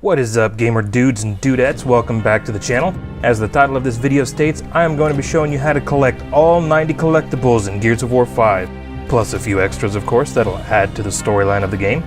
What is up, gamer dudes and dudettes? Welcome back to the channel. As the title of this video states, I am going to be showing you how to collect all 90 collectibles in Gears of War 5, plus a few extras of course that'll add to the storyline of the game.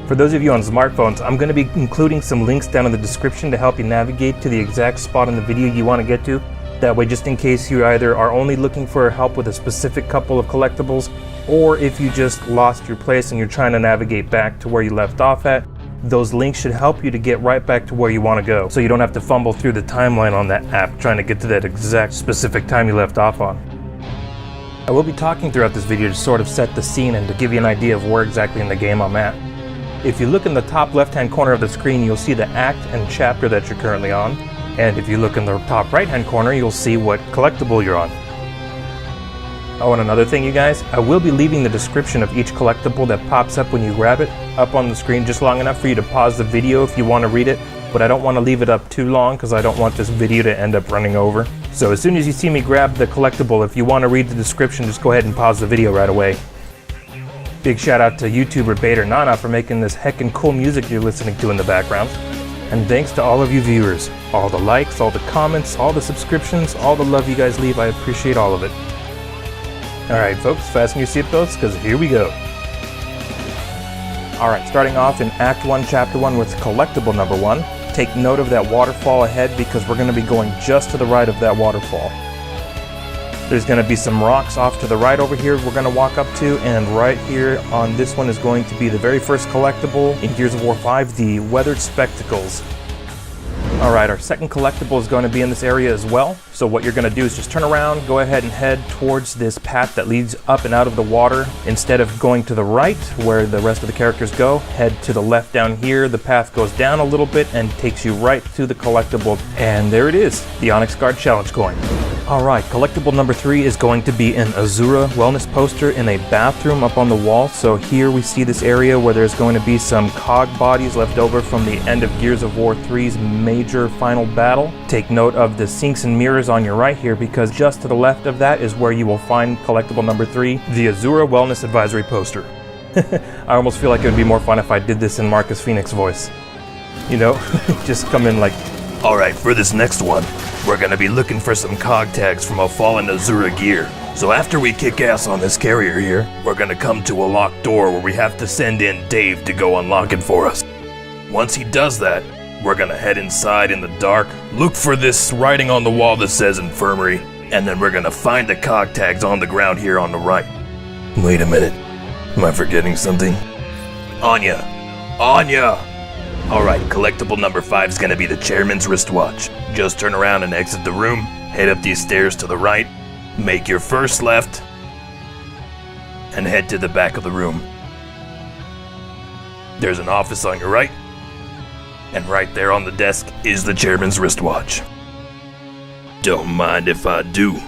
For those of you on smartphones, I'm going to be including some links down in the description to help you navigate to the exact spot in the video you want to get to. That way, just in case you either are only looking for help with a specific couple of collectibles, or if you just lost your place and you're trying to navigate back to where you left off at, those links should help you to get right back to where you want to go, so you don't have to fumble through the timeline on that app trying to get to that exact specific time you left off on. I will be talking throughout this video to sort of set the scene and to give you an idea of where exactly in the game I'm at. If you look in the top left hand corner of the screen, you'll see the act and chapter that you're currently on, and if you look in the top right hand corner, you'll see what collectible you're on. Oh, and another thing, you guys, I will be leaving the description of each collectible that pops up when you grab it up on the screen just long enough for you to pause the video if you want to read it, but I don't want to leave it up too long because I don't want this video to end up running over. So as soon as you see me grab the collectible, if you want to read the description, just go ahead and pause the video right away. Big shout out to YouTuber Bader Nana for making this heckin' cool music you're listening to in the background. And thanks to all of you viewers. All the likes, all the comments, all the subscriptions, all the love you guys leave, I appreciate all of it. Alright folks, fasten your seatbelts because here we go. Alright, starting off in Act 1, Chapter 1 with collectible number 1. Take note of that waterfall ahead because we're going to be going just to the right of that waterfall. There's going to be some rocks off to the right over here we're going to walk up to, and right here on this one is going to be the very first collectible in Gears of War 5, the Weathered Spectacles. Alright, our second collectible is going to be in this area as well. So what you're going to do is just turn around, go ahead and head towards this path that leads up and out of the water. Instead of going to the right, where the rest of the characters go, head to the left down here. The path goes down a little bit and takes you right to the collectible. And there it is, the ONYX Guard Challenge coin. Alright, collectible number 3 is going to be an Azura wellness poster in a bathroom up on the wall. So here we see this area where there's going to be some cog bodies left over from the end of Gears of War 3's major final battle. Take note of the sinks and mirrors on your right here because just to the left of that is where you will find collectible number 3, the Azura wellness advisory poster. I almost feel like it would be more fun if I did this in Marcus Fenix voice. You know, just come in like, alright, for this next one, we're gonna be looking for some cog tags from a fallen Azura gear. So after we kick ass on this carrier here, we're gonna come to a locked door where we have to send in Dave to go unlock it for us. Once he does that, we're gonna head inside in the dark, look for this writing on the wall that says infirmary, and then we're gonna find the cog tags on the ground here on the right. Wait a minute, am I forgetting something? Anya! Anya! Alright, collectible number 5 is gonna be the chairman's wristwatch. Just turn around and exit the room, head up these stairs to the right, make your first left, and head to the back of the room. There's an office on your right, and right there on the desk is the chairman's wristwatch. Don't mind if I do.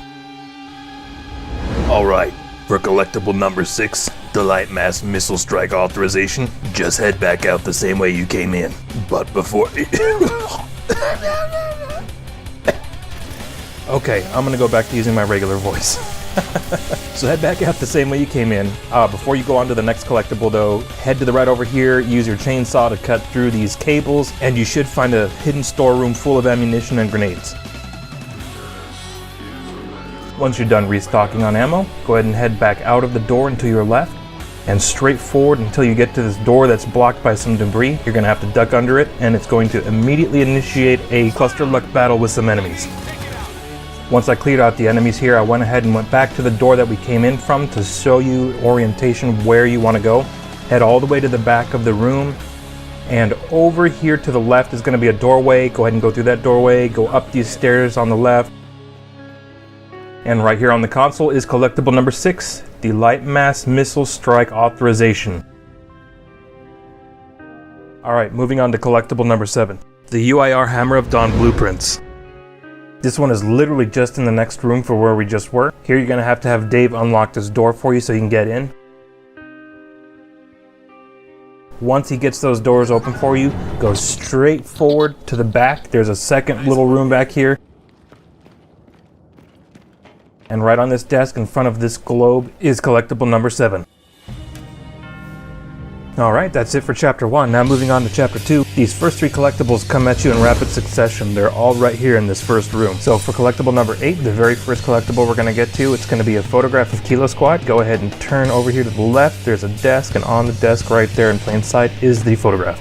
Alright, for collectible number 6, the light mass missile strike authorization, just head back out the same way you came in. But before... Okay, I'm gonna go back to using my regular voice. So head back out the same way you came in. Before you go on to the next collectible though, head to the right over here, use your chainsaw to cut through these cables, and you should find a hidden storeroom full of ammunition and grenades. Once you're done restocking on ammo, go ahead and head back out of the door and to your left, and straight forward until you get to this door that's blocked by some debris. You're gonna have to duck under it, and it's going to immediately initiate a cluster luck battle with some enemies. Once I cleared out the enemies here, I went ahead and went back to the door that we came in from to show you orientation where you want to go. Head all the way to the back of the room, and over here to the left is going to be a doorway. Go ahead and go through that doorway, go up these stairs on the left. And right here on the console is collectible number 6, the Light Mass Missile Strike Authorization. Alright, moving on to collectible number 7, the UIR Hammer of Dawn Blueprints. This one is literally just in the next room for where we just were. Here you're going to have Dave unlock this door for you so you can get in. Once he gets those doors open for you, go straight forward to the back. There's a second little room back here. And right on this desk in front of this globe is collectible number 7. Alright, that's it for Chapter 1. Now moving on to Chapter 2. These first 3 collectibles come at you in rapid succession. They're all right here in this first room. So for collectible number 8, the very first collectible we're going to get to, it's going to be a photograph of Kilo Squad. Go ahead and turn over here to the left. There's a desk, and on the desk right there in plain sight is the photograph.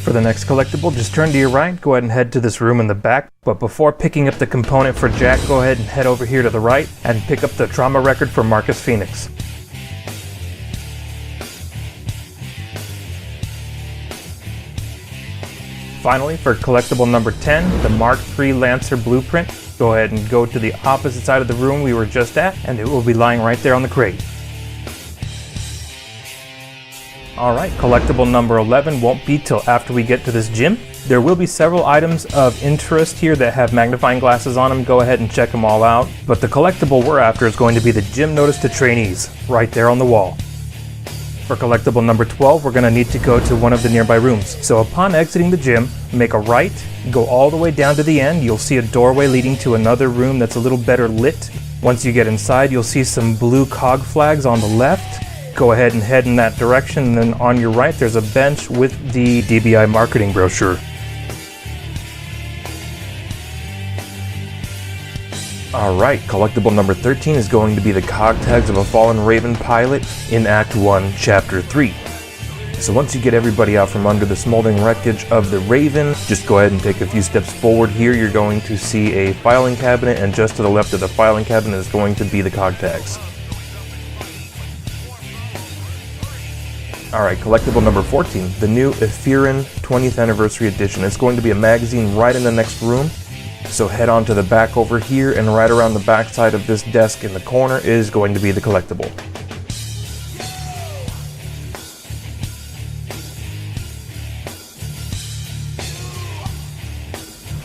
For the next collectible, just turn to your right, go ahead and head to this room in the back. But before picking up the component for Jack, go ahead and head over here to the right and pick up the trauma record for Marcus Fenix. Finally, for collectible number 10, the Mark III Lancer blueprint, go ahead and go to the opposite side of the room we were just at, and it will be lying right there on the crate. Alright, collectible number 11 won't be till after we get to this gym. There will be several items of interest here that have magnifying glasses on them. Go ahead and check them all out. But the collectible we're after is going to be the gym notice to trainees, right there on the wall. For collectible number 12, we're going to need to go to one of the nearby rooms. So upon exiting the gym, make a right, go all the way down to the end. You'll see a doorway leading to another room that's a little better lit. Once you get inside, you'll see some blue cog flags on the left. Go ahead and head in that direction, and then on your right, there's a bench with the DBI marketing brochure. Alright, collectible number 13 is going to be the cog tags of a fallen Raven pilot in Act 1, Chapter 3. So once you get everybody out from under the smoldering wreckage of the Raven, just go ahead and take a few steps forward here. You're going to see a filing cabinet, and just to the left of the filing cabinet is going to be the cog tags. Alright, collectible number 14, the new Ephyran 20th Anniversary Edition. It's going to be a magazine right in the next room. So head on to the back over here, and right around the back side of this desk in the corner is going to be the collectible.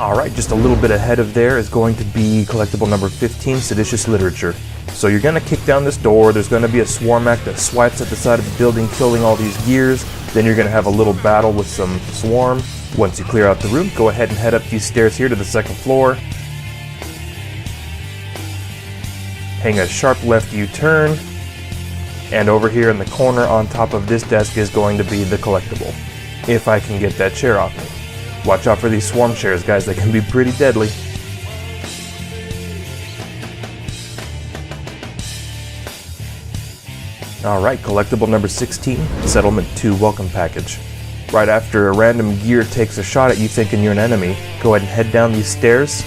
Alright, just a little bit ahead of there is going to be collectible number 15, Seditious Literature. So you're going to kick down this door, there's going to be a swarm act that swipes at the side of the building, killing all these gears. Then you're going to have a little battle with some swarm. Once you clear out the room, go ahead and head up these stairs here to the second floor. Hang a sharp left U-turn. And over here in the corner on top of this desk is going to be the collectible. If I can get that chair off me. Watch out for these swarm chairs, guys, they can be pretty deadly. Alright, collectible number 16, Settlement 2 Welcome Package. Right after a random gear takes a shot at you thinking you're an enemy, go ahead and head down these stairs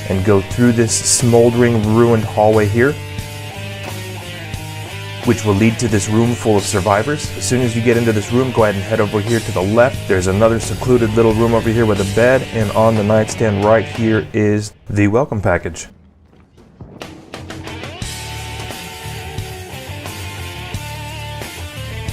and go through this smoldering, ruined hallway here, which will lead to this room full of survivors. As soon as you get into this room, go ahead and head over here to the left. There's another secluded little room over here with a bed, and on the nightstand right here is the welcome package.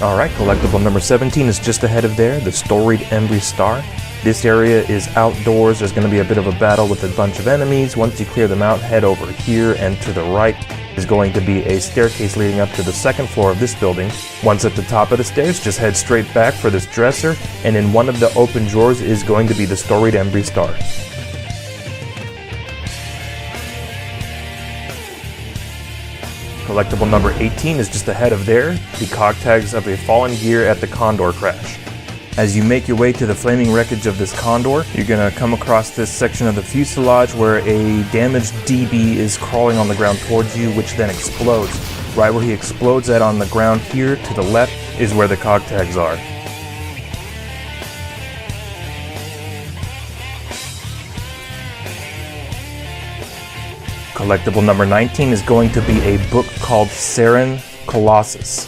Alright, collectible number 17 is just ahead of there, the Storied Embry Star. This area is outdoors, there's going to be a bit of a battle with a bunch of enemies. Once you clear them out, head over here, and to the right is going to be a staircase leading up to the second floor of this building. Once at the top of the stairs, just head straight back for this dresser, and in one of the open drawers is going to be the Storied Embry Star. Collectible number 18 is just ahead of there, the cog tags of a fallen gear at the Condor crash. As you make your way to the flaming wreckage of this Condor, you're going to come across this section of the fuselage where a damaged DB is crawling on the ground towards you, which then explodes. Right where he explodes at on the ground here to the left is where the cog tags are. Collectible number 19 is going to be a book called Seran Colossus.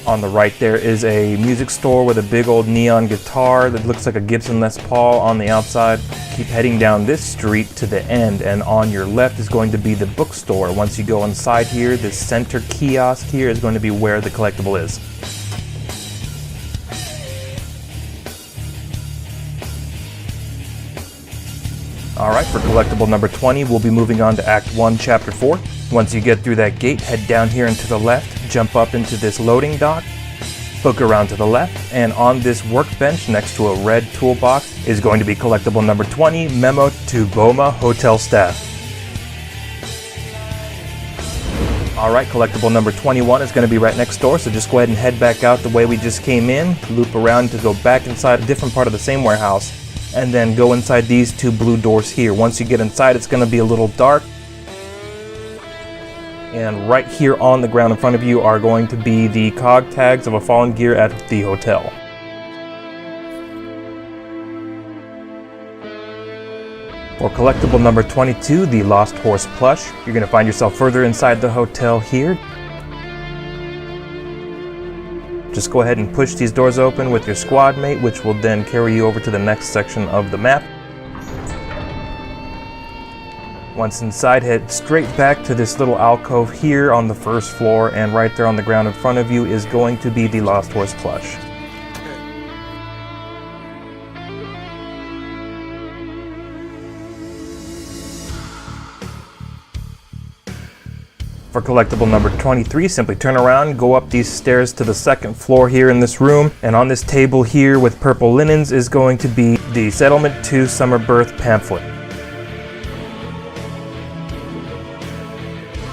On the right there is a music store with a big old neon guitar that looks like a Gibson Les Paul on the outside. Keep heading down this street to the end, and on your left is going to be the bookstore. Once you go inside here, this center kiosk here is going to be where the collectible is. Alright, for collectible number 20, we'll be moving on to Act 1, Chapter 4. Once you get through that gate, head down here and to the left, jump up into this loading dock, hook around to the left, and on this workbench next to a red toolbox is going to be collectible number 20, Memo to Boma Hotel Staff. Alright, collectible number 21 is going to be right next door, so just go ahead and head back out the way we just came in, loop around to go back inside a different part of the same warehouse, and then go inside these two blue doors here. Once you get inside, it's going to be a little dark. And right here on the ground in front of you are going to be the cog tags of a fallen gear at the hotel. For collectible number 22, the Lost Horse Plush, you're going to find yourself further inside the hotel here. Just go ahead and push these doors open with your squad mate, which will then carry you over to the next section of the map. Once inside, head straight back to this little alcove here on the first floor, and right there on the ground in front of you is going to be the Lost Horse Plush. For collectible number 23, simply turn around, go up these stairs to the second floor here in this room, and on this table here with purple linens is going to be the Settlement 2 Summer Birth Pamphlet.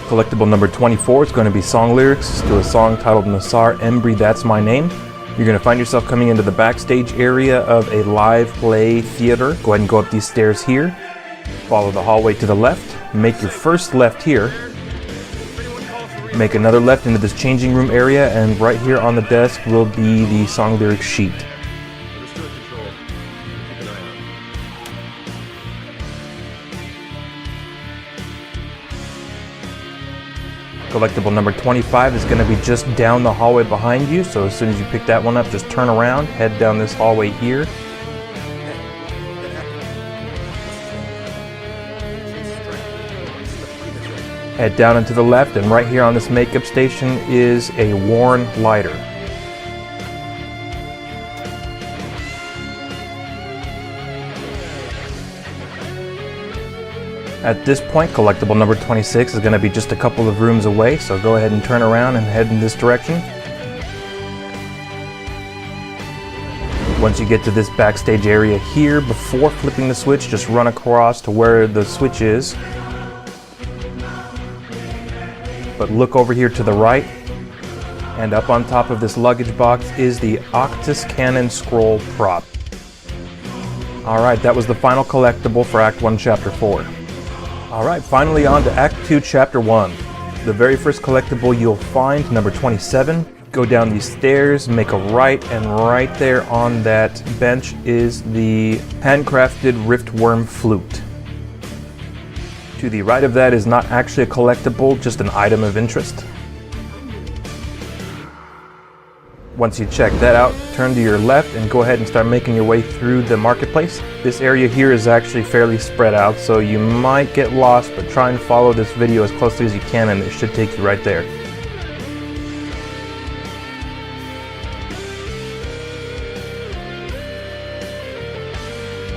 Collectible number 24 is going to be song lyrics to a song titled Nassar Embry, That's My Name. You're going to find yourself coming into the backstage area of a live play theater. Go ahead and go up these stairs here, follow the hallway to the left, make your first left here. Make another left into this changing room area, and right here on the desk will be the song lyrics sheet. Collectible number 25 is going to be just down the hallway behind you, so as soon as you pick that one up, just turn around, head down this hallway here. Head down and to the left, and right here on this makeup station is a worn lighter. At this point, collectible number 26 is going to be just a couple of rooms away, so go ahead and turn around and head in this direction. Once you get to this backstage area here, before flipping the switch, just run across to where the switch is. But look over here to the right, and up on top of this luggage box is the Octus Canon scroll prop. Alright, that was the final collectible for Act 1, Chapter 4. Alright, finally on to Act 2, Chapter 1. The very first collectible you'll find, number 27. Go down these stairs, make a right, and right there on that bench is the handcrafted Riftworm flute. To the right of that is not actually a collectible, just an item of interest. Once you check that out, turn to your left and go ahead and start making your way through the marketplace. This area here is actually fairly spread out, so you might get lost, but try and follow this video as closely as you can and it should take you right there.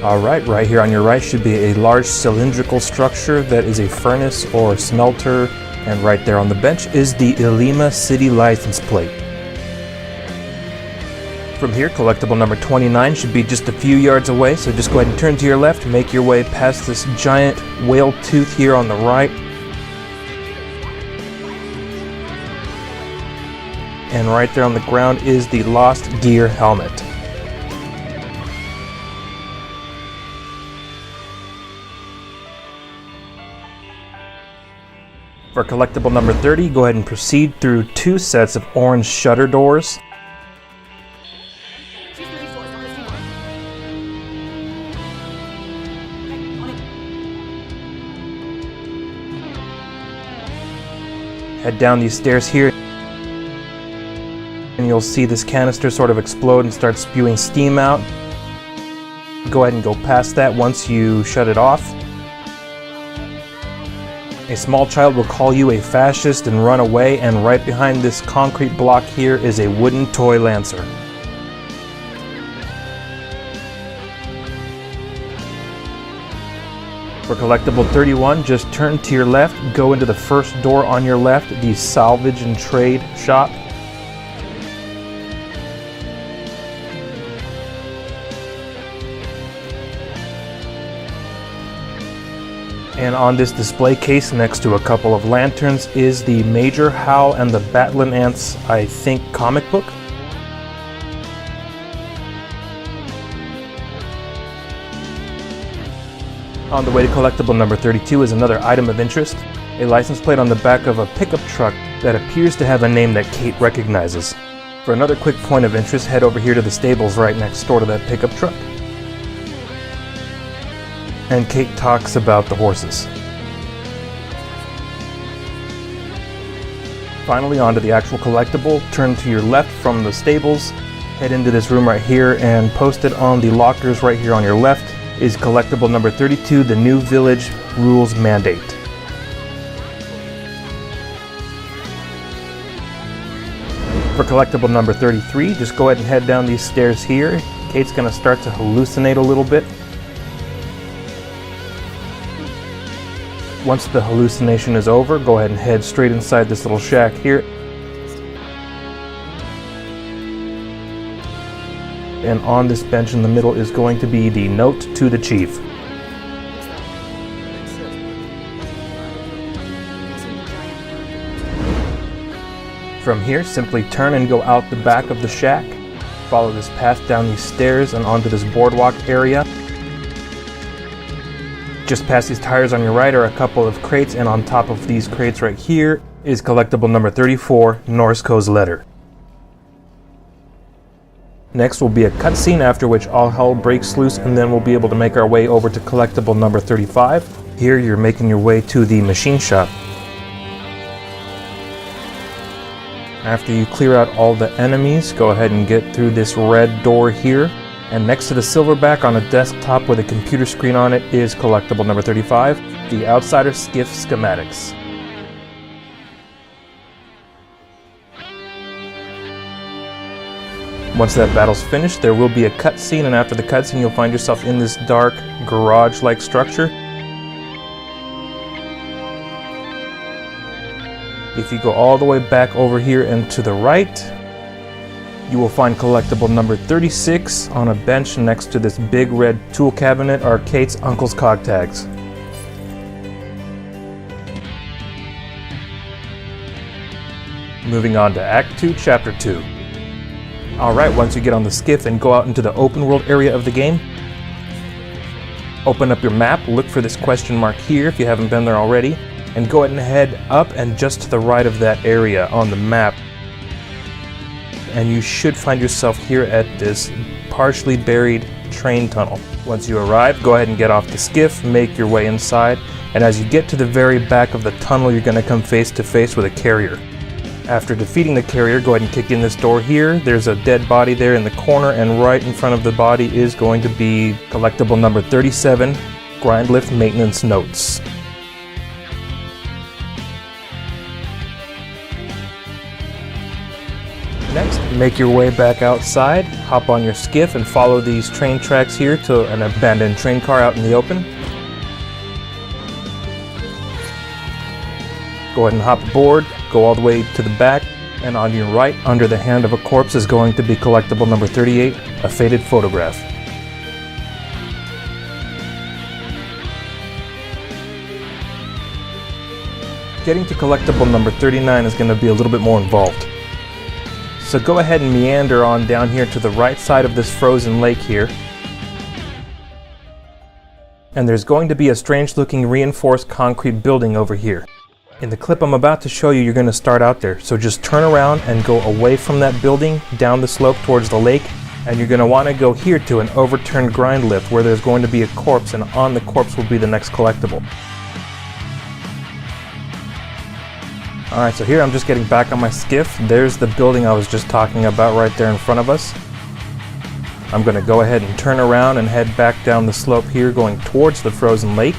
Alright, right here on your right should be a large cylindrical structure that is a furnace or smelter, and right there on the bench is the ILIMA city license plate. From here, collectible number 29 should be just a few yards away, so just go ahead and turn to your left, make your way past this giant whale tooth here on the right. And right there on the ground is the Lost Gear helmet. For collectible number 30, go ahead and proceed through two sets of orange shutter doors. Head down these stairs here, and you'll see this canister sort of explode and start spewing steam out. Go ahead and go past that once you shut it off. A small child will call you a fascist and run away, and right behind this concrete block here is a wooden toy lancer. For collectible 31, just turn to your left, go into the first door on your left, the salvage and trade shop. And on this display case next to a couple of lanterns is the Major Hal and the Batlin Ants, I think, comic book. On the way to collectible number 32 is another item of interest, a license plate on the back of a pickup truck that appears to have a name that Kate recognizes. For another quick point of interest, head over here to the stables right next door to that pickup truck. And Kate talks about the horses. Finally, onto the actual collectible. Turn to your left from the stables, head into this room right here, and posted on the lockers right here on your left is collectible number 32, the New Village Rules Mandate. For collectible number 33, just go ahead and head down these stairs here. Kate's going to start to hallucinate a little bit. Once the hallucination is over, go ahead and head straight inside this little shack here. And on this bench in the middle is going to be the note to the chief. From here, simply turn and go out the back of the shack. Follow this path down these stairs and onto this boardwalk area. Just past these tires on your right are a couple of crates, and on top of these crates right here is collectible number 34, Norseco's Letter. Next will be a cutscene, after which all hell breaks loose, and then we'll be able to make our way over to collectible number 35. Here you're making your way to the machine shop. After you clear out all the enemies, go ahead and get through this red door here. And next to the silverback on a desktop with a computer screen on it is collectible number 35, the Outsider Skiff Schematics. Once that battle's finished, there will be a cutscene, and after the cutscene you'll find yourself in this dark garage-like structure. If you go all the way back over here and to the right, you will find collectible number 36 on a bench next to this big red tool cabinet are Kate's uncle's cog tags. Moving on to Act 2, Chapter 2. Alright, once you get on the skiff and go out into the open world area of the game, open up your map, look for this question mark here if you haven't been there already, and go ahead and head up and just to the right of that area on the map. And you should find yourself here at this partially buried train tunnel. Once you arrive, go ahead and get off the skiff, make your way inside, and as you get to the very back of the tunnel, you're going to come face to face with a carrier. After defeating the carrier, go ahead and kick in this door here. There's a dead body there in the corner, and right in front of the body is going to be collectible number 37, GRINDLIFT Maintenance Notes. Next, make your way back outside, hop on your skiff and follow these train tracks here to an abandoned train car out in the open. Go ahead and hop aboard, go all the way to the back, and on your right, under the hand of a corpse, is going to be collectible number 38, a faded photograph. Getting to collectible number 39 is going to be a little bit more involved. So go ahead and meander on down here to the right side of this frozen lake here. And there's going to be a strange looking reinforced concrete building over here. In the clip I'm about to show you, you're going to start out there. So just turn around and go away from that building, down the slope towards the lake. And you're going to want to go here to an overturned grind lift where there's going to be a corpse, and on the corpse will be the next collectible. Alright, so here I'm just getting back on my skiff. There's the building I was just talking about right there in front of us. I'm going to go ahead and turn around and head back down the slope here going towards the frozen lake.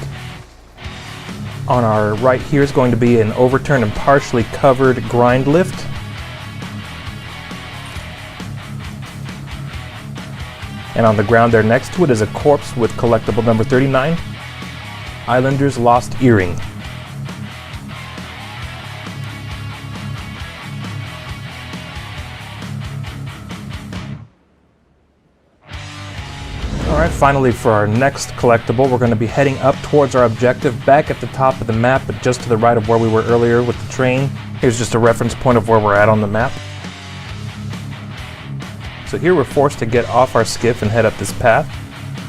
On our right here is going to be an overturned and partially covered grind lift. And on the ground there next to it is a corpse with collectible number 39, Islander's Lost Earring. Alright, finally for our next collectible, we're going to be heading up towards our objective, back at the top of the map, but just to the right of where we were earlier with the train. Here's just a reference point of where we're at on the map. So here we're forced to get off our skiff and head up this path.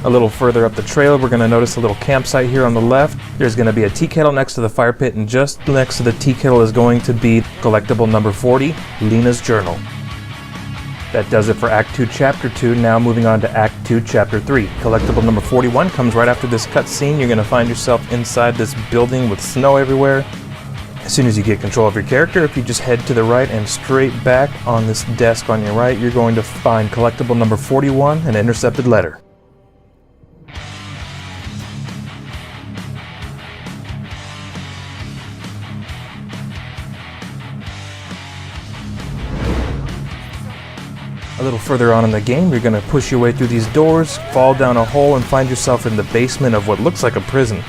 A little further up the trail, we're going to notice a little campsite here on the left. There's going to be a tea kettle next to the fire pit, and just next to the tea kettle is going to be collectible number 40, Lena's Journal. That does it for Act 2, Chapter 2. Now moving on to Act 2, Chapter 3. Collectible number 41 comes right after this cutscene. You're going to find yourself inside this building with snow everywhere. As soon as you get control of your character, if you just head to the right and straight back on this desk on your right, you're going to find collectible number 41, an intercepted letter. A little further on in the game, you're going to push your way through these doors, fall down a hole, and find yourself in the basement of what looks like a prison.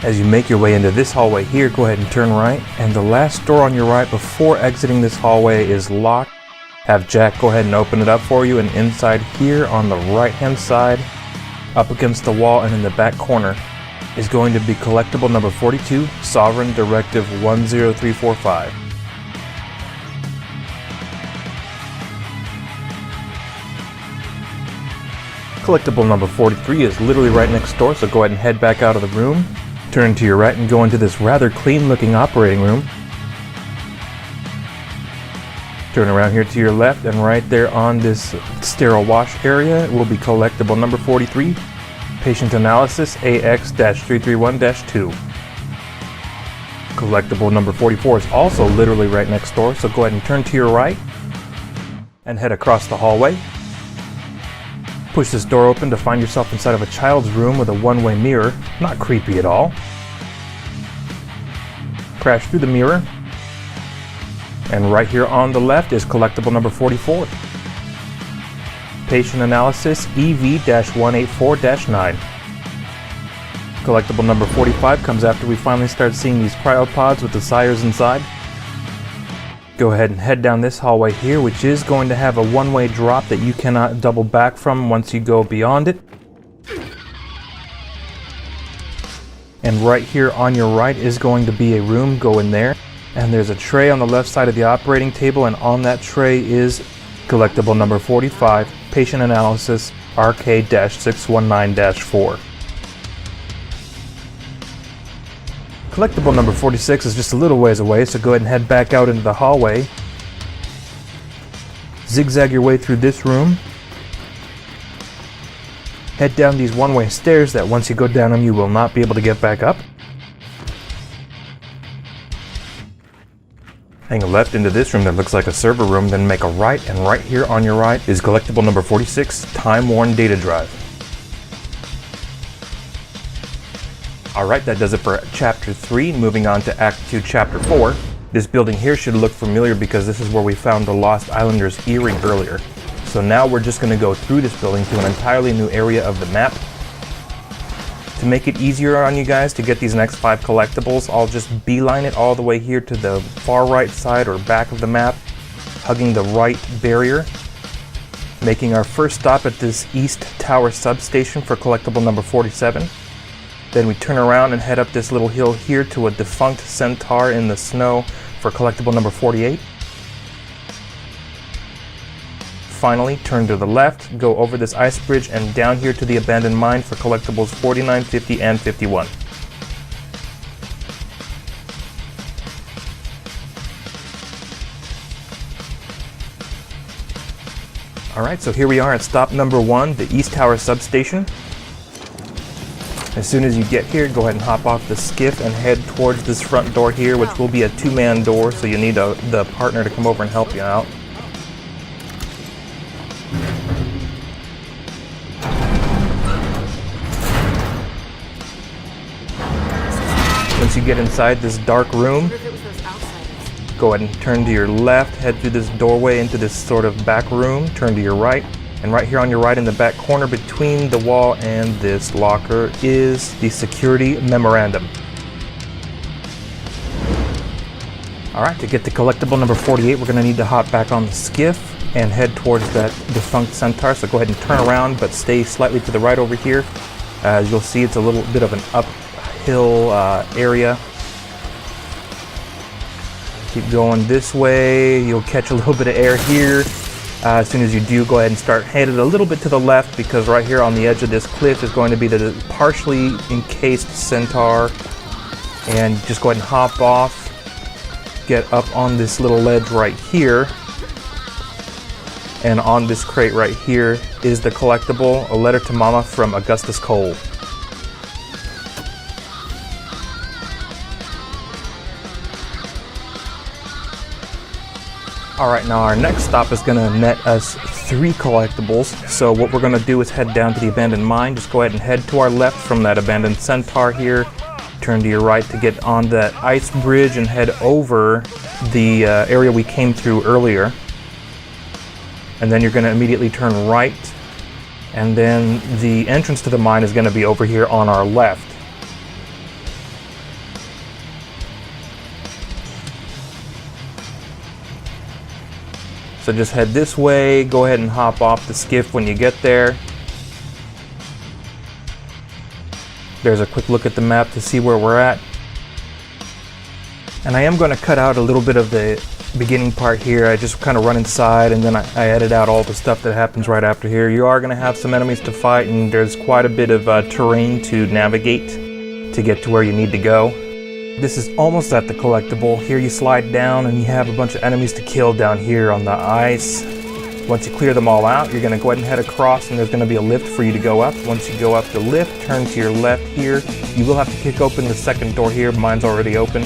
As you make your way into this hallway here, go ahead and turn right, and the last door on your right before exiting this hallway is locked. Have Jack go ahead and open it up for you, and inside here on the right hand side, up against the wall and in the back corner, is going to be collectible number 42, Sovereign Directive 10345. Collectible number 43 is literally right next door, so go ahead and head back out of the room. Turn to your right and go into this rather clean looking operating room. Turn around here to your left, and right there on this sterile wash area will be collectible number 43, Patient Analysis AX-331-2. Collectible number 44 is also literally right next door, so go ahead and turn to your right and head across the hallway. Push this door open to find yourself inside of a child's room with a one-way mirror. Not creepy at all. Crash through the mirror. And right here on the left is collectible number 44. Patient Analysis EV-184-9. Collectible number 45 comes after we finally start seeing these cryopods with the sires inside. Go ahead and head down this hallway here, which is going to have a one-way drop that you cannot double back from once you go beyond it. And right here on your right is going to be a room. Go in there. And there's a tray on the left side of the operating table, and on that tray is collectible number 45, Patient Analysis RK-619-4. Collectible number 46 is just a little ways away, so go ahead and head back out into the hallway. Zigzag your way through this room. Head down these one-way stairs that once you go down them you will not be able to get back up. Hang a left into this room that looks like a server room, then make a right, and right here on your right is collectible number 46, TIMEWORN Data Drive. Alright, that does it for Chapter 3. Moving on to Act 2, Chapter 4. This building here should look familiar because this is where we found the Lost Islanders earring earlier. So now we're just going to go through this building to an entirely new area of the map. To make it easier on you guys to get these next 5 collectibles, I'll just beeline it all the way here to the far right side or back of the map, hugging the right barrier. Making our first stop at this East Tower substation for collectible number 47. Then we turn around and head up this little hill here to a defunct centaur in the snow for collectible number 48. Finally, turn to the left, go over this ice bridge and down here to the abandoned mine for collectibles 49, 50, and 51. Alright, so here we are at stop number 1, the East Tower substation. As soon as you get here, go ahead and hop off the skiff and head towards this front door here, which will be a 2-man door, so you need the partner to come over and help you out. Once you get inside this dark room, go ahead and turn to your left, head through this doorway into this sort of back room, turn to your right. And right here on your right in the back corner between the wall and this locker is the security memorandum. Alright, to get to collectible number 48, we're going to need to hop back on the skiff and head towards that defunct centaur. So go ahead and turn around, but stay slightly to the right over here. As you'll see, it's a little bit of an uphill area. Keep going this way. You'll catch a little bit of air here. As soon as you do, go ahead and start headed a little bit to the left, because right here on the edge of this cliff is going to be the partially encased centaur. And just go ahead and hop off. Get up on this little ledge right here. And on this crate right here is the collectible, A Letter to Mama from Augustus Cole. Alright, now our next stop is going to net us 3 collectibles. So what we're going to do is head down to the abandoned mine. Just go ahead and head to our left from that abandoned centaur here. Turn to your right to get on that ice bridge and head over the area we came through earlier. And then you're going to immediately turn right. And then the entrance to the mine is going to be over here on our left. So just head this way, go ahead and hop off the skiff when you get there. There's a quick look at the map to see where we're at. And I am going to cut out a little bit of the beginning part here. I just kind of run inside and then I edit out all the stuff that happens right after here. You are going to have some enemies to fight, and there's quite a bit of terrain to navigate to get to where you need to go. This is almost at the collectible. Here you slide down and you have a bunch of enemies to kill down here on the ice. Once you clear them all out, you're going to go ahead and head across, and there's going to be a lift for you to go up. Once you go up the lift, turn to your left here. You will have to kick open the second door here. Mine's already open.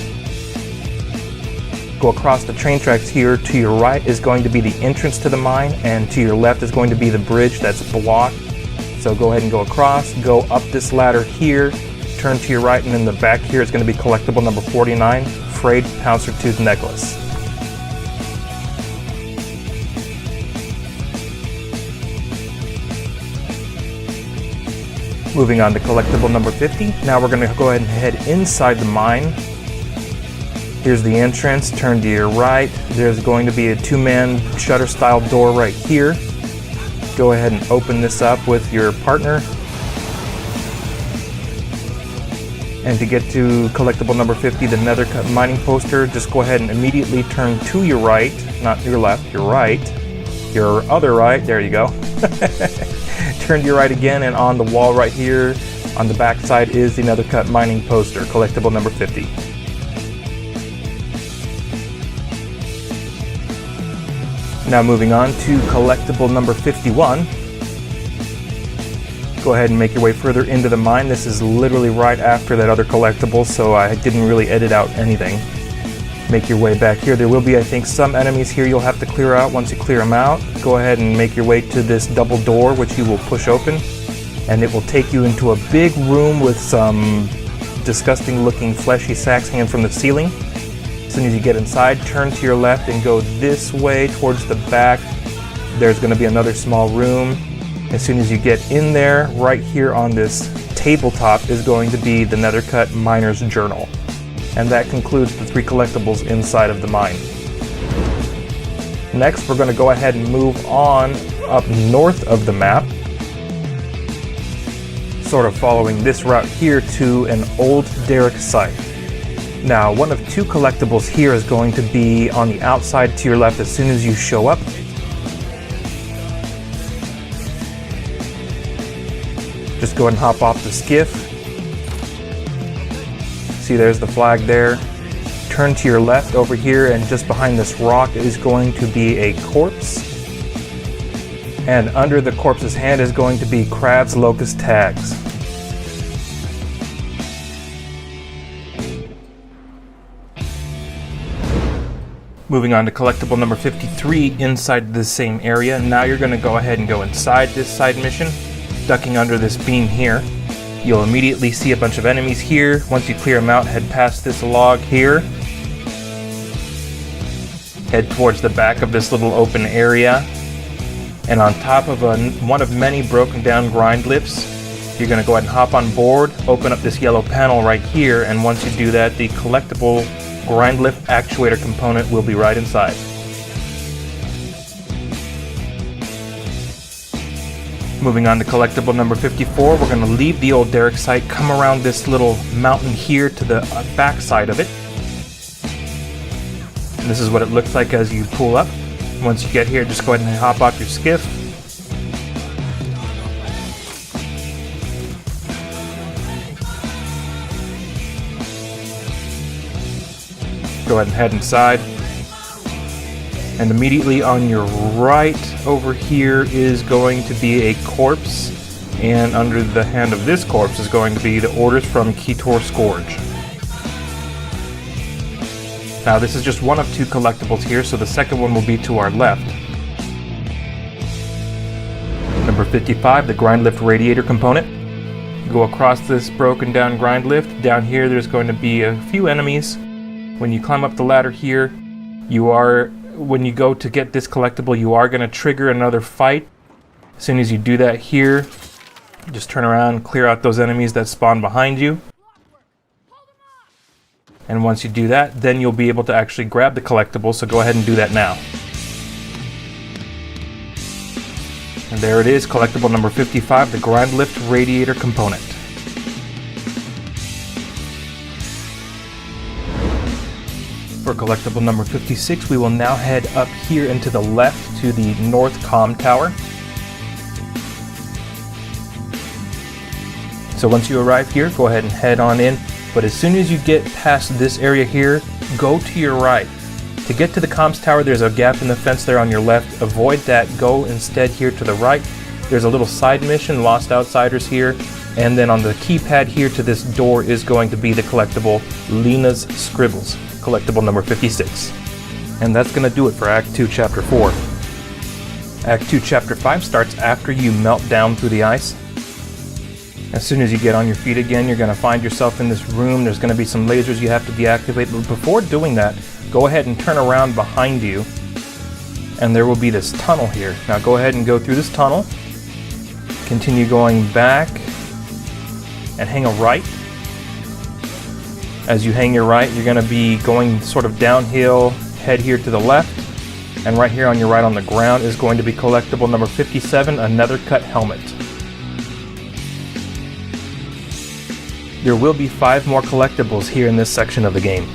Go across the train tracks here. To your right is going to be the entrance to the mine, and to your left is going to be the bridge that's blocked. So go ahead and go across, go up this ladder here. Turn to your right, and in the back here is going to be collectible number 49, Frayed Pouncer Tooth Necklace. Moving on to collectible number 50. Now we're going to go ahead and head inside the mine. Here's the entrance. Turn to your right. There's going to be a 2-man shutter style door right here. Go ahead and open this up with your partner. And to get to collectible number 50, the nether cut mining poster, just go ahead and immediately turn to your right, not your left, your right, your other right, there you go. Turn to your right again, and on the wall right here, on the back side is the nether cut mining poster, collectible number 50. Now moving on to collectible number 51. Go ahead and make your way further into the mine. This is literally right after that other collectible, so I didn't really edit out anything. Make your way back here. There will be, I think, some enemies here you'll have to clear out. Once you clear them out, go ahead and make your way to this double door, which you will push open, and it will take you into a big room with some disgusting looking fleshy sacks hanging from the ceiling. As soon as you get inside, turn to your left and go this way towards the back. There's going to be another small room. As soon as you get in there, right here on this tabletop is going to be the Nethercut Miner's Journal. And that concludes the 3 collectibles inside of the mine. Next, we're going to go ahead and move on up north of the map, sort of following this route here to an old derrick site. Now, one of 2 collectibles here is going to be on the outside to your left as soon as you show up. Just go ahead and hop off the skiff. See, there's the flag there. Turn to your left over here, and just behind this rock is going to be a corpse. And under the corpse's hand is going to be Crab's Locust Tags. Moving on to collectible number 53 inside the same area. Now you're going to go ahead and go inside this side mission. Ducking under this beam here. You'll immediately see a bunch of enemies here. Once you clear them out, head past this log here. Head towards the back of this little open area. And on top of one of many broken down grind lifts, you're going to go ahead and hop on board, open up this yellow panel right here, and once you do that, the collectible GRINDLIFT actuator component will be right inside. Moving on to collectible number 54, we're going to leave the old derrick site, come around this little mountain here to the back side of it. And this is what it looks like as you pull up. Once you get here, just go ahead and hop off your skiff. Go ahead and head inside. And immediately on your right over here is going to be a corpse, and under the hand of this corpse is going to be the orders from Ketor Scourge. Now this is just one of two collectibles here, so the second one will be to our left. Number 55, the GRINDLIFT radiator component. Go across this broken down GRINDLIFT. Down here there's going to be a few enemies. When you climb up the ladder here, when you go to get this collectible, you are going to trigger another fight. As soon as you do that here, just turn around and clear out those enemies that spawn behind you. And once you do that, then you'll be able to actually grab the collectible, so go ahead and do that now. And there it is, collectible number 55, the GRINDLIFT radiator component. For collectible number 56, we will now head up here and to the left to the North Comm Tower. So once you arrive here, go ahead and head on in. But as soon as you get past this area here, go to your right. To get to the comms tower, there's a gap in the fence there on your left. Avoid that. Go instead here to the right. There's a little side mission, Lost Outsiders here. And then on the keypad here to this door is going to be the collectible Lena's Scribbles, collectible number 56. And that's going to do it for Act 2, Chapter 4. Act 2, Chapter 5 starts after you melt down through the ice. As soon as you get on your feet again, you're going to find yourself in this room. There's going to be some lasers you have to deactivate. But before doing that, go ahead and turn around behind you. And there will be this tunnel here. Now go ahead and go through this tunnel. Continue going back. And hang a right. As you hang your right, you're going to be going sort of downhill. Head here to the left. And right here on your right on the ground is going to be collectible number 57, another cut helmet. There will be 5 more collectibles here in this section of the game.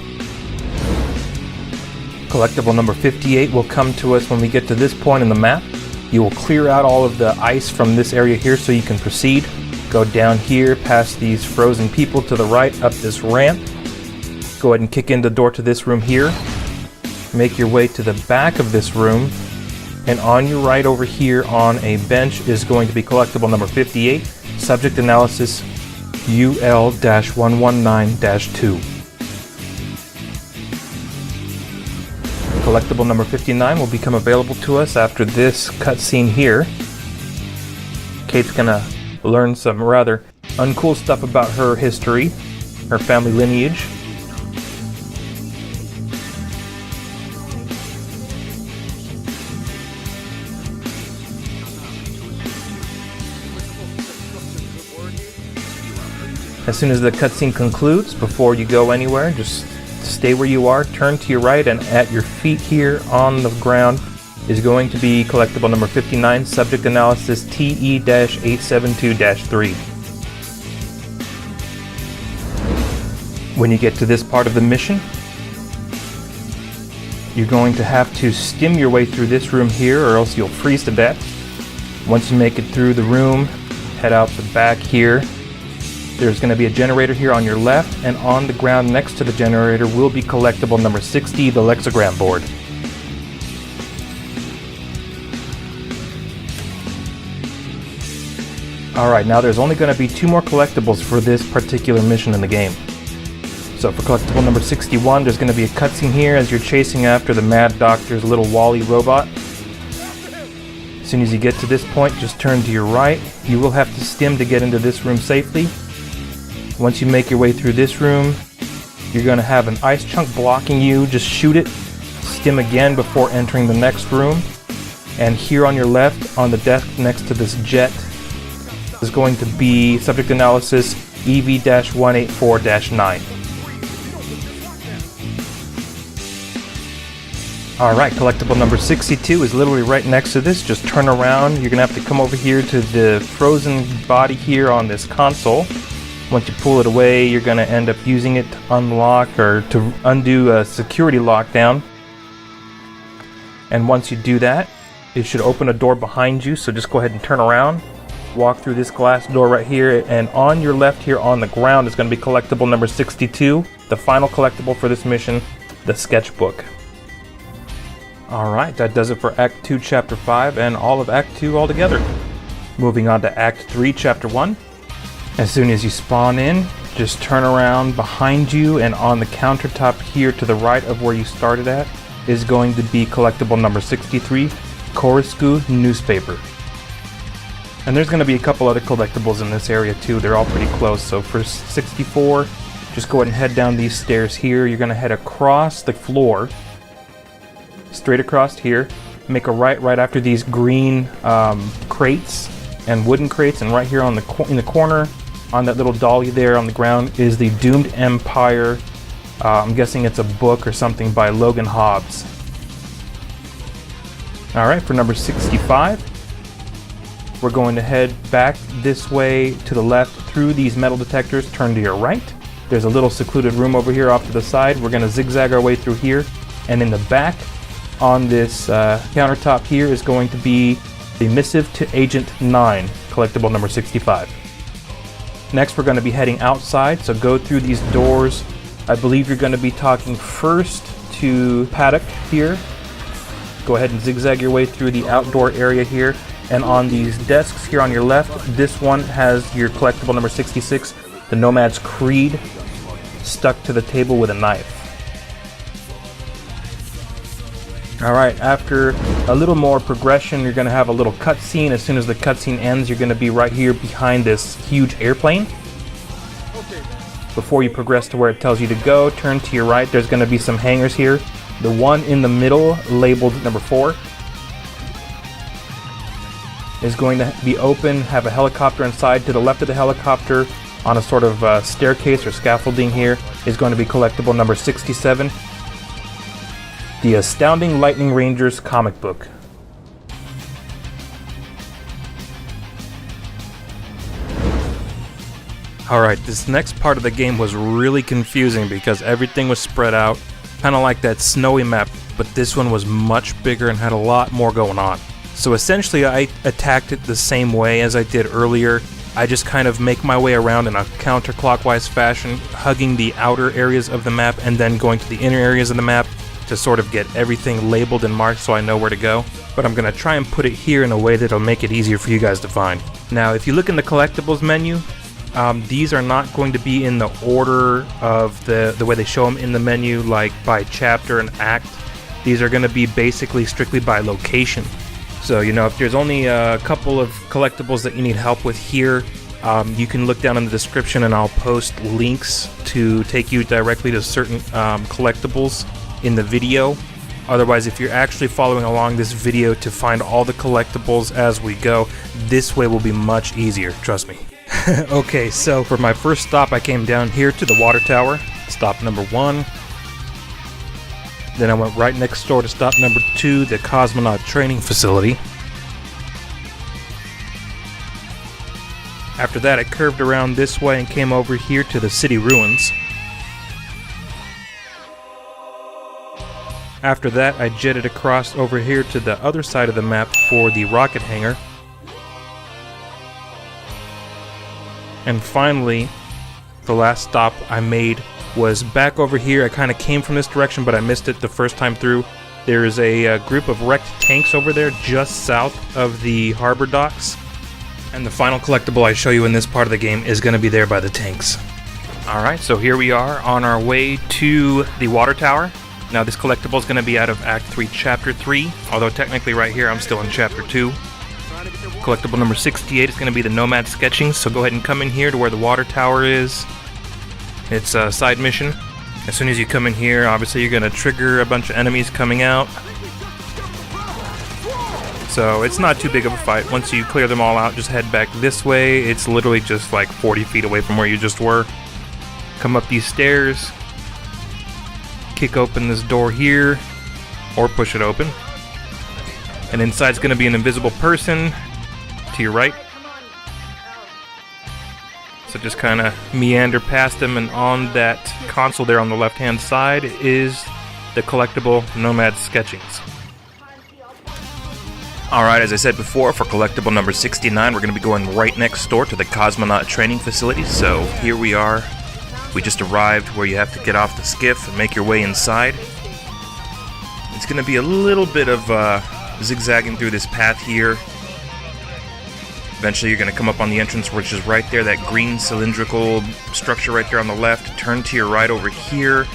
Collectible number 58 will come to us when we get to this point in the map. You will clear out all of the ice from this area here so you can proceed. Go down here past these frozen people to the right up this ramp. Go ahead and kick in the door to this room here. Make your way to the back of this room. And on your right over here on a bench is going to be collectible number 58, subject analysis UL-119-2. Collectible number 59 will become available to us after this cutscene here. Kate's gonna learn some rather uncool stuff about her history, her family lineage. As soon as the cutscene concludes, before you go anywhere, just stay where you are, turn to your right, and at your feet here on the ground is going to be collectible number 59, subject analysis TE-872-3. When you get to this part of the mission, you're going to have to stim your way through this room here or else you'll freeze to death. Once you make it through the room, head out the back here. There's going to be a generator here on your left, and on the ground next to the generator will be collectible number 60, the LEXIGRAM board. Alright, now there's only going to be 2 more collectibles for this particular mission in the game. So for collectible number 61, there's going to be a cutscene here as you're chasing after the Mad Doctor's little Wally robot. As soon as you get to this point, just turn to your right. You will have to stim to get into this room safely. Once you make your way through this room, you're going to have an ice chunk blocking you. Just shoot it, stim again before entering the next room. And here on your left, on the desk next to this jet, is going to be subject analysis EV-184-9. Alright, collectible number 62 is literally right next to this. Just turn around. You're going to have to come over here to the frozen body here on this console. Once you pull it away, you're going to end up using it to unlock or to undo a security lockdown. And once you do that, it should open a door behind you. So just go ahead and turn around. Walk through this glass door right here. And on your left here on the ground is going to be collectible number 62. The final collectible for this mission, the sketchbook. Alright, that does it for Act 2, Chapter 5, and all of Act 2 altogether. Moving on to Act 3, Chapter 1. As soon as you spawn in, just turn around behind you, and on the countertop here to the right of where you started at is going to be collectible number 63, Korisku Newspaper. And there's going to be a couple other collectibles in this area too. They're all pretty close. So for 64, just go ahead and head down these stairs here. You're going to head across the floor, straight across here, make a right after these green crates and wooden crates, and right here on in the corner on that little dolly there on the ground is the Doomed Empire. I'm guessing it's a book or something by Logan Hobbs. Alright, for number 65, we're going to head back this way to the left through these metal detectors, turn to your right. There's a little secluded room over here off to the side. We're going to zigzag our way through here, and in the back on this countertop here is going to be the Missive to Agent 9, collectible number 65. Next, we're going to be heading outside, so go through these doors. I believe you're going to be talking first to Paddock here. Go ahead and zigzag your way through the outdoor area here, and on these desks here on your left, this one has your collectible number 66, the NOMAD'S Creed, stuck to the table with a knife. Alright, after a little more progression, you're going to have a little cutscene. As soon as the cutscene ends, you're going to be right here behind this huge airplane. Before you progress to where it tells you to go, turn to your right. There's going to be some hangars here. The one in the middle, labeled number 4, is going to be open, have a helicopter inside. To the left of the helicopter, on a sort of staircase or scaffolding here, is going to be collectible number 67. The Astounding Lightning Rangers comic book. Alright, this next part of the game was really confusing because everything was spread out, kind of like that snowy map, but this one was much bigger and had a lot more going on. So essentially I attacked it the same way as I did earlier. I just kind of make my way around in a counterclockwise fashion, hugging the outer areas of the map and then going to the inner areas of the map to sort of get everything labeled and marked so I know where to go. But I'm going to try and put it here in a way that'll make it easier for you guys to find. Now, if you look in the collectibles menu, these are not going to be in the order of the way they show them in the menu, like by chapter and act. These are going to be basically strictly by location. So, you know, if there's only a couple of collectibles that you need help with here, you can look down in the description and I'll post links to take you directly to certain collectibles in the video. Otherwise, if you're actually following along this video to find all the collectibles as we go, this way will be much easier, trust me. Okay, so for my first stop, I came down here to the water tower, stop number 1. Then I went right next door to stop number 2, the cosmonaut training facility. After that, I curved around this way and came over here to the city ruins. After that, I jetted across over here to the other side of the map for the rocket hangar. And finally, the last stop I made was back over here. I kind of came from this direction, but I missed it the first time through. There is a group of wrecked tanks over there just south of the harbor docks. And the final collectible I show you in this part of the game is going to be there by the tanks. Alright, so here we are on our way to the water tower. Now this collectible is going to be out of Act 3, Chapter 3, although technically right here I'm still in Chapter 2. Collectible number 68 is going to be the Nomad sketching, so go ahead and come in here to where the water tower is. It's a side mission. As soon as you come in here, obviously you're going to trigger a bunch of enemies coming out. So it's not too big of a fight. Once you clear them all out, just head back this way. It's literally just like 40 feet away from where you just were. Come up these stairs. Kick open this door here. or push it open. And inside's going to be an invisible person to your right. So just kind of meander past them, and on that console there on the left-hand side is the collectible NOMAD'S sketchings. Alright, as I said before, for collectible number 69, we're going to be going right next door to the cosmonaut training facility. So here we are. We just arrived where you have to get off the skiff and make your way inside. It's going to be a little bit of zigzagging through this path here. Eventually you're going to come up on the entrance, which is right there, that green cylindrical structure right there on the left. Turn to your right over here.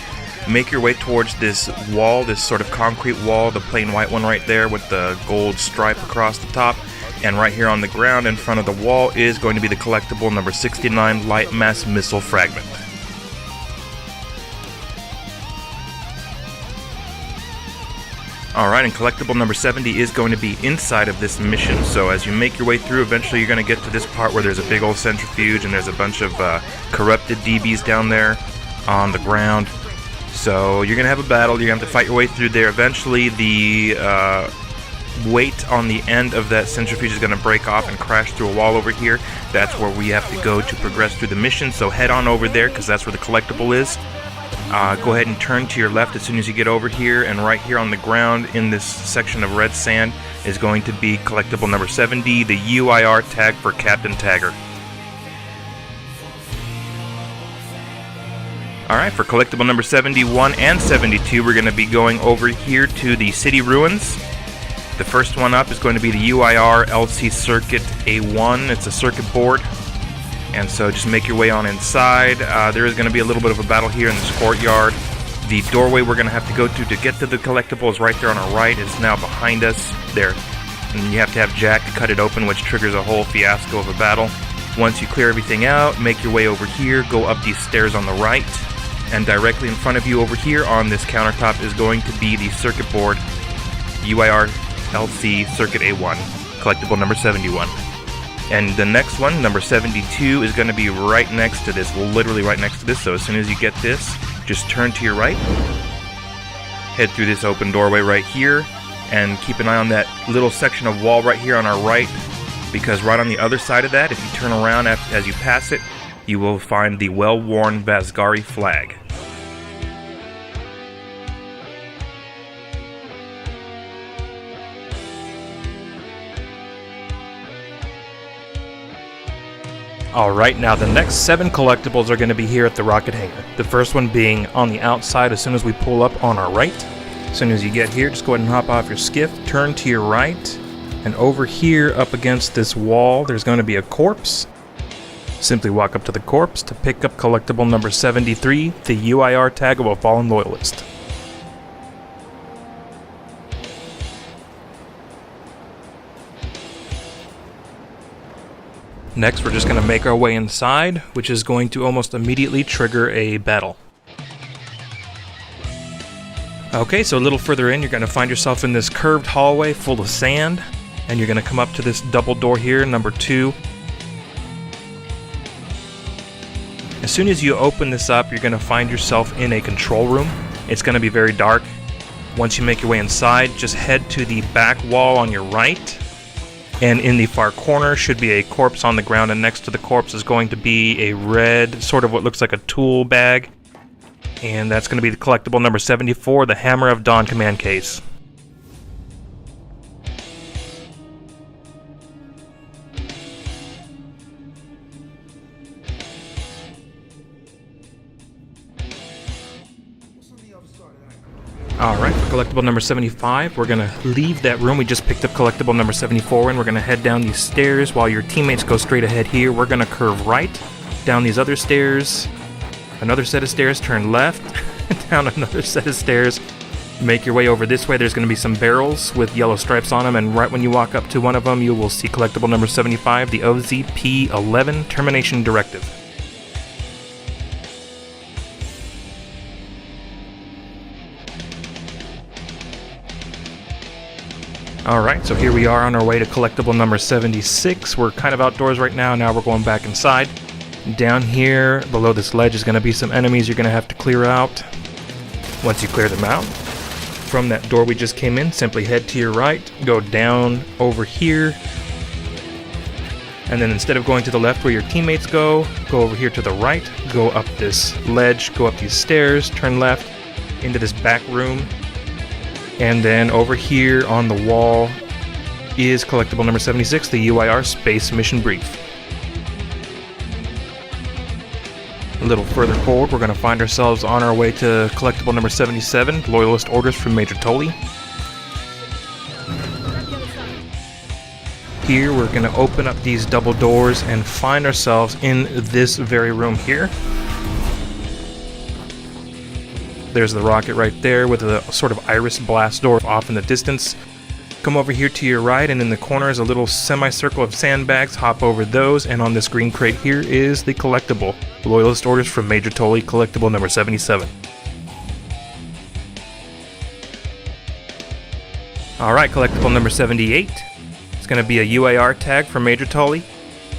Make your way towards this wall, this sort of concrete wall, the plain white one right there with the gold stripe across the top. And right here on the ground in front of the wall is going to be the collectible number 69 light mass missile fragment. Alright, and collectible number 70 is going to be inside of this mission. So as you make your way through, eventually you're going to get to this part where there's a big old centrifuge and there's a bunch of corrupted DBs down there on the ground. So you're going to have a battle, you're going to have to fight your way through there. Eventually the weight on the end of that centrifuge is going to break off and crash through a wall over here. That's where we have to go to progress through the mission. So head on over there because that's where the collectible is. Go ahead and turn to your left as soon as you get over here, and right here on the ground in this section of red sand is going to be collectible number 70, the UIR tag for Captain Tagger. Alright, for collectible number 71 and 72, we're going to be going over here to the city ruins. The first one up is going to be the UIR LC Circuit A1. It's a circuit board. And so just make your way on inside. There is going to be a little bit of a battle here in this courtyard. The doorway we're going to have to go to get to the collectible is right there on our right. It's now behind us there. And you have to have Jack to cut it open, which triggers a whole fiasco of a battle. Once you clear everything out, make your way over here, go up these stairs on the right. And directly in front of you over here on this countertop is going to be the circuit board UIR LC Circuit A1, collectible number 71. And the next one, number 72, is going to be right next to this, literally right next to this. So as soon as you get this, just turn to your right, head through this open doorway right here, and keep an eye on that little section of wall right here on our right, because right on the other side of that, if you turn around as you pass it, you will find the well-worn Vasgari flag. Alright, now the next 7 collectibles are going to be here at the rocket hangar. The first one being on the outside as soon as we pull up on our right. As soon as you get here, just go ahead and hop off your skiff, turn to your right, and over here up against this wall there's going to be a corpse. Simply walk up to the corpse to pick up collectible number 73, the UIR tag of a fallen loyalist. Next, we're just going to make our way inside, which is going to almost immediately trigger a battle. Okay, so a little further in, you're going to find yourself in this curved hallway full of sand, and you're going to come up to this double door here, number 2. As soon as you open this up, you're going to find yourself in a control room. It's going to be very dark. Once you make your way inside, just head to the back wall on your right. And in the far corner should be a corpse on the ground, and next to the corpse is going to be a red, sort of what looks like a tool bag. And that's going to be the collectible number 74, the Hammer of Dawn command case. Alright, for collectible number 75, we're going to leave that room we just picked up collectible number 74 in. We're going to head down these stairs while your teammates go straight ahead here. We're going to curve right, down these other stairs, another set of stairs, turn left, down another set of stairs, make your way over this way. There's going to be some barrels with yellow stripes on them, and right when you walk up to one of them, you will see collectible number 75, the OZP-11 Termination Directive. Alright, so here we are on our way to collectible number 76. We're kind of outdoors right now. Now we're going back inside. Down here, below this ledge, is going to be some enemies you're going to have to clear out. Once you clear them out, from that door we just came in, simply head to your right, go down over here, and then instead of going to the left where your teammates go over here to the right, go up this ledge, go up these stairs, turn left into this back room, and then over here on the wall is collectible number 76, the UIR Space Mission Brief. A little further forward, we're going to find ourselves on our way to collectible number 77, Loyalist Orders from Major Tully. Here we're going to open up these double doors and find ourselves in this very room here. There's the rocket right there with a sort of iris blast door off in the distance. Come over here to your right, and in the corner is a little semicircle of sandbags. Hop over those, and on this green crate here is the collectible, Loyalist Orders from Major Tully, collectible number 77. Alright, collectible number 78. It's going to be a UIR tag for Major Tully.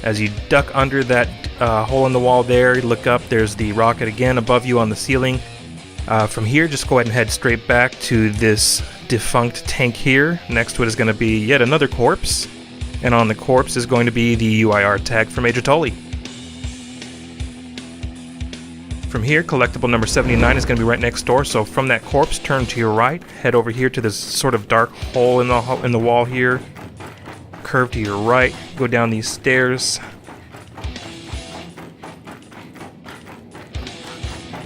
As you duck under that hole in the wall there, you look up, there's the rocket again above you on the ceiling. From here, just go ahead and head straight back to this defunct tank here. Next to it is going to be yet another corpse, and on the corpse is going to be the UIR tag for Major Tully. From here, collectible number 79 is going to be right next door, so from that corpse, turn to your right, head over here to this sort of dark hole in the wall here, curve to your right, go down these stairs,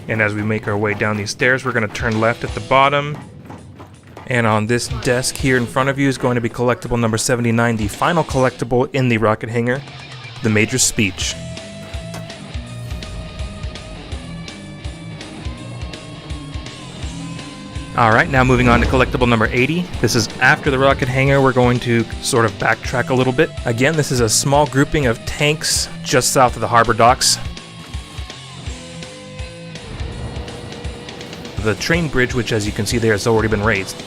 and as we make our way down these stairs, we're going to turn left at the bottom. And on this desk here in front of you is going to be collectible number 79, the final collectible in the rocket hangar, the Major's Speech. Alright, now moving on to collectible number 80. This is after the rocket hangar. We're going to sort of backtrack a little bit. Again, this is a small grouping of tanks just south of the harbor docks. The train bridge, which as you can see there has already been raised.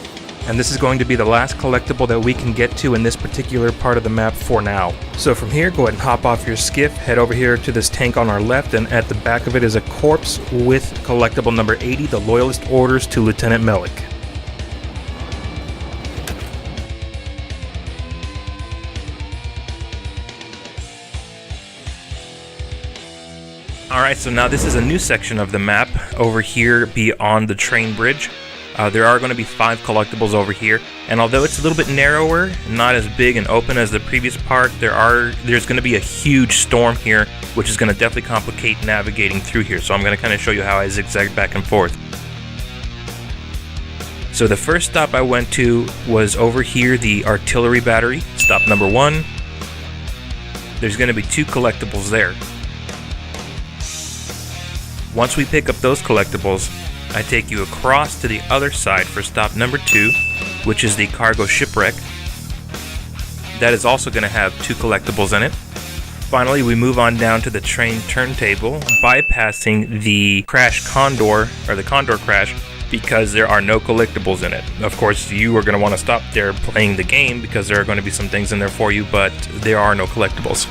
And this is going to be the last collectible that we can get to in this particular part of the map for now. So from here, go ahead and hop off your skiff, head over here to this tank on our left, and at the back of it is a corpse with collectible number 80, the Loyalist Orders to Lieutenant MELICH. Alright, so now this is a new section of the map over here beyond the train bridge. There are going to be 5 collectibles over here, and although it's a little bit narrower, not as big and open as the previous part, there's going to be a huge storm here, which is going to definitely complicate navigating through here. So I'm going to kind of show you how I zigzag back and forth. So the first stop I went to was over here, the artillery battery, stop number 1. There's going to be 2 collectibles there. Once we pick up those collectibles, I take you across to the other side for stop number 2, which is the cargo shipwreck. That is also going to have 2 collectibles in it. Finally, we move on down to the train turntable, bypassing the crash Condor, or the Condor crash, because there are no collectibles in it. Of course, you are going to want to stop there playing the game because there are going to be some things in there for you, but there are no collectibles.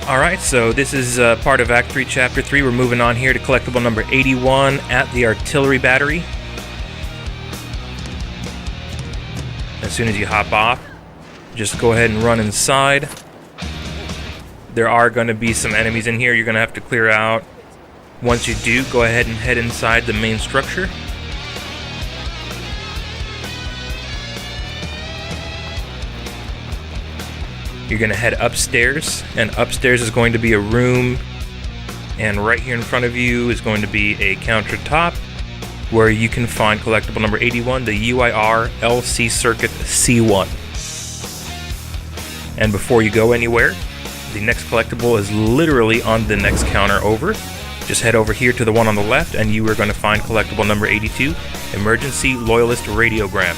Alright, so this is part of Act 3, Chapter 3. We're moving on here to collectible number 81 at the artillery battery. As soon as you hop off, just go ahead and run inside. There are going to be some enemies in here you're going to have to clear out. Once you do, go ahead and head inside the main structure. You're going to head upstairs, and upstairs is going to be a room, and right here in front of you is going to be a countertop where you can find collectible number 81, the UIR LC Circuit C1. And before you go anywhere, the next collectible is literally on the next counter over. Just head over here to the one on the left, and you are going to find collectible number 82, Emergency Loyalist Radiogram.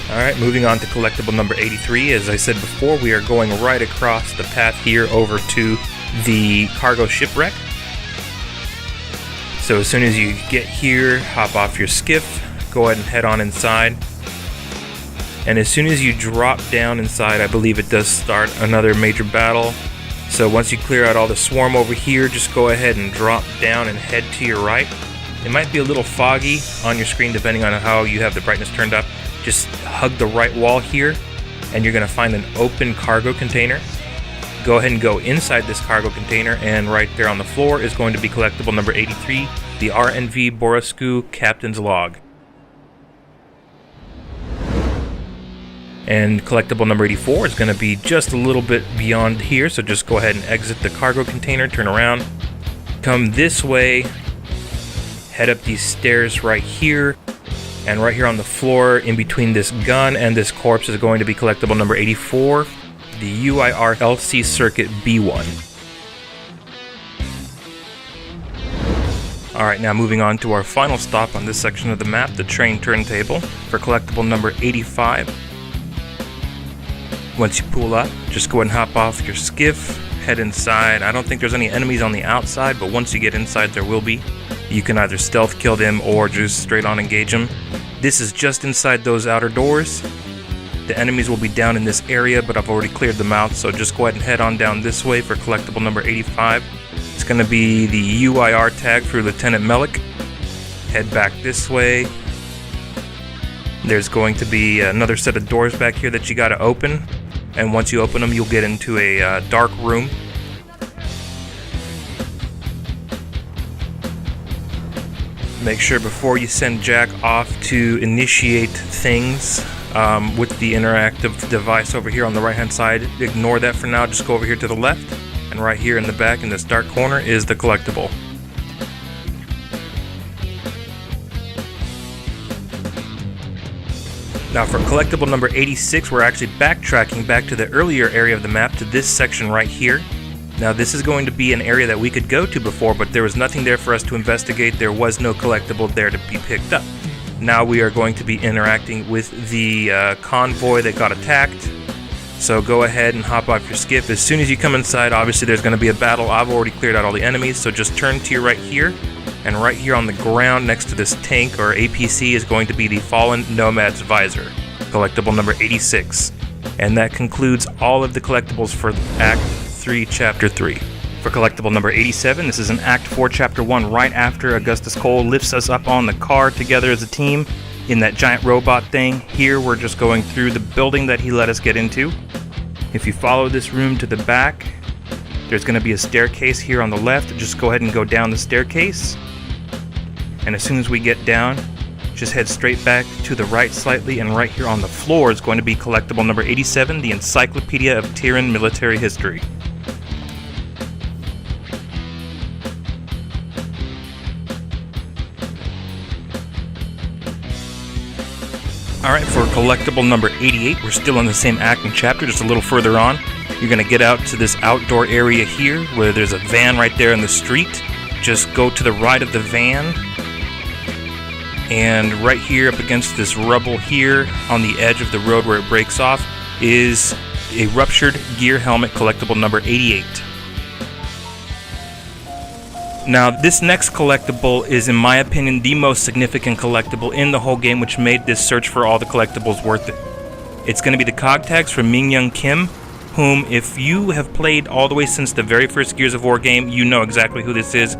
Alright, moving on to collectible number 83. As I said before, we are going right across the path here over to the cargo shipwreck. So as soon as you get here, hop off your skiff, go ahead and head on inside. And as soon as you drop down inside, I believe it does start another major battle. So once you clear out all the swarm over here, just go ahead and drop down and head to your right. It might be a little foggy on your screen depending on how you have the brightness turned up. Just hug the right wall here, and you're going to find an open cargo container. Go ahead and go inside this cargo container, and right there on the floor is going to be collectible number 83, the RNV Borasku Captain's Log. And collectible number 84 is going to be just a little bit beyond here, so just go ahead and exit the cargo container, turn around, come this way, head up these stairs right here, and right here on the floor in between this gun and this corpse is going to be collectible number 84, the UIR LC Circuit B1. Alright, now moving on to our final stop on this section of the map, the train turntable, for collectible number 85. Once you pull up, just go ahead and hop off your skiff, head inside. I don't think there's any enemies on the outside, but once you get inside there will be. You can either stealth kill them or just straight on engage them. This is just inside those outer doors. The enemies will be down in this area, but I've already cleared them out, so just go ahead and head on down this way for collectible number 85. It's going to be the UIR tag for Lieutenant MELICH. Head back this way. There's going to be another set of doors back here that you got to open. And once you open them, you'll get into a dark room. Make sure before you send Jack off to initiate things with the interactive device over here on the right hand side, ignore that for now, just go over here to the left, and right here in the back in this dark corner is the collectible. Now for collectible number 86, we're actually backtracking back to the earlier area of the map to this section right here. Now this is going to be an area that we could go to before, but there was nothing there for us to investigate. There was no collectible there to be picked up. Now we are going to be interacting with the convoy that got attacked. So go ahead and hop off your skiff. As soon as you come inside, obviously there's going to be a battle. I've already cleared out all the enemies, so just turn to your right here. And right here on the ground next to this tank or APC is going to be the Fallen NOMAD'S Visor, collectible number 86. And that concludes all of the collectibles for Act 3, Chapter 3. For collectible number 87, this is in Act 4, Chapter 1, right after Augustus Cole lifts us up on the car together as a team in that giant robot thing. Here we're just going through the building that he let us get into. If you follow this room to the back, there's going to be a staircase here on the left. Just go ahead and go down the staircase. And as soon as we get down, just head straight back to the right slightly, and right here on the floor is going to be collectible number 87, the Encyclopedia of Terran Military History. Alright, for collectible number 88, we're still in the same act and chapter, just a little further on. You're going to get out to this outdoor area here, where there's a van right there in the street. Just go to the right of the van. And right here up against this rubble here on the edge of the road where it breaks off is a ruptured gear helmet, collectible number 88. Now this next collectible is, in my opinion, the most significant collectible in the whole game, which made this search for all the collectibles worth it. It's going to be the cog tags from Ming-Young Kim, whom, if you have played all the way since the very first Gears of War game, you know exactly who this is.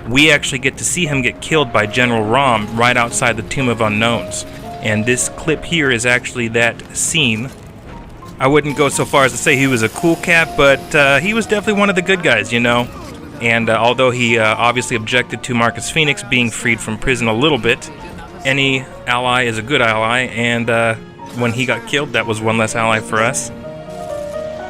We actually get to see him get killed by General Rom right outside the Tomb of Unknowns. And this clip here is actually that scene. I wouldn't go so far as to say he was a cool cat, but he was definitely one of the good guys, you know. And although he obviously objected to Marcus Fenix being freed from prison a little bit, any ally is a good ally, and when he got killed, that was one less ally for us.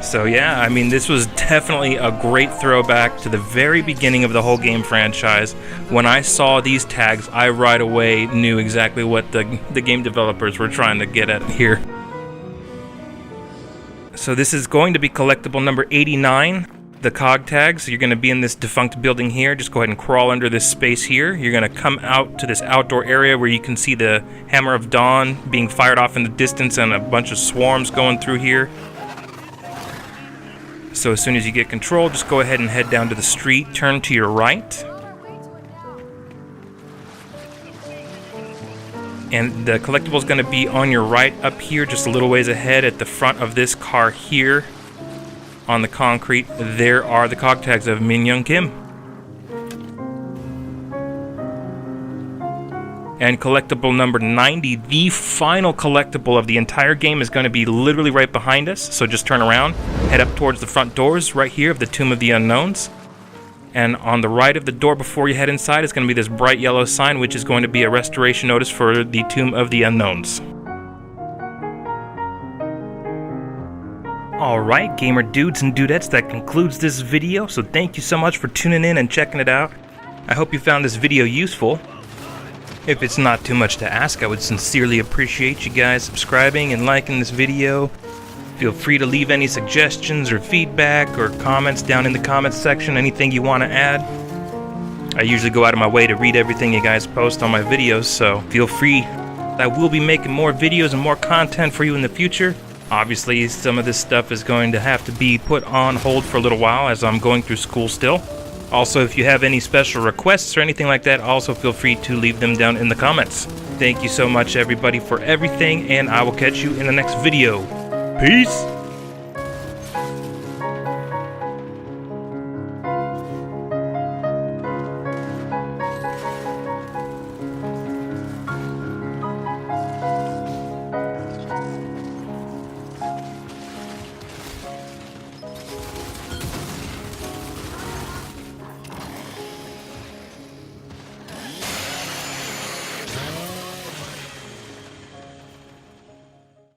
So yeah, I mean, this was definitely a great throwback to the very beginning of the whole game franchise. When I saw these tags, I right away knew exactly what the game developers were trying to get at here. So this is going to be collectible number 89, the cog tags. You're going to be in this defunct building here. Just go ahead and crawl under this space here. You're going to come out to this outdoor area where you can see the Hammer of Dawn being fired off in the distance and a bunch of swarms going through here. So as soon as you get control, just go ahead and head down to the street, turn to your right. And the collectible is going to be on your right up here, just a little ways ahead at the front of this car here. on the concrete, there are the cog tags of Min Young Kim. And collectible number 90, the final collectible of the entire game, is going to be literally right behind us. So just turn around, head up towards the front doors right here of the Tomb of the Unknowns. And on the right of the door before you head inside is going to be this bright yellow sign, which is going to be a restoration notice for the Tomb of the Unknowns. Alright, gamer dudes and dudettes, that concludes this video. So thank you so much for tuning in and checking it out. I hope you found this video useful. If it's not too much to ask, I would sincerely appreciate you guys subscribing and liking this video. Feel free to leave any suggestions or feedback or comments down in the comments section, anything you want to add. I usually go out of my way to read everything you guys post on my videos, so feel free. I will be making more videos and more content for you in the future. Obviously, some of this stuff is going to have to be put on hold for a little while as I'm going through school still. Also, if you have any special requests or anything like that, also feel free to leave them down in the comments. Thank you so much, everybody, for everything, and I will catch you in the next video. Peace!